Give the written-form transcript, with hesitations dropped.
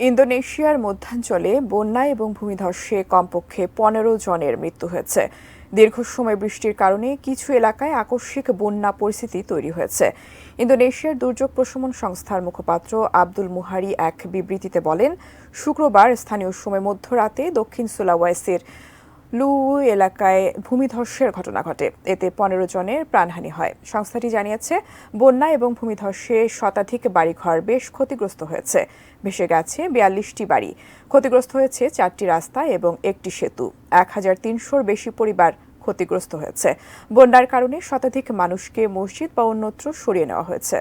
ইন্দোনেশিয়ার মধ্যাঞ্চলে বন্যা এবং ভূমিধসে কমপক্ষে ১৫ জনের মৃত্যু হয়েছে। দীর্ঘ সময় বৃষ্টির কারণে কিছু এলাকায় আকস্মিক বন্যা পরিস্থিতি তৈরি হয়েছে। ইন্দোনেশিয়ার দুর্যোগ প্রশমন সংস্থার মুখপাত্র আব্দুল মুহারি এক বিবৃতিতে বলেন, শুক্রবার স্থানীয় সময় মধ্যরাতে দক্ষিণ সুলাওয়েসির লুউ এলাকায় ভূমিধসের ঘটনা ঘটে। এতে ১৫ জনের প্রাণহানি হয়। সংস্থাটি জানিয়েছে, বন্যা এবং ভূমিধসে শতাধিক বাড়িঘর বেশ ক্ষতিগ্রস্ত হয়েছে। ভেসে গেছে ৪২টি বাড়ি। ক্ষতিগ্রস্ত হয়েছে ৪টি রাস্তা এবং একটি সেতু। ১,৩০০-র বেশি পরিবার ক্ষতিগ্রস্ত হয়েছে। বন্যার কারণে শতাধিক মানুষকে মসজিদ বা অন্যত্র সরিয়ে নেওয়া হয়েছে।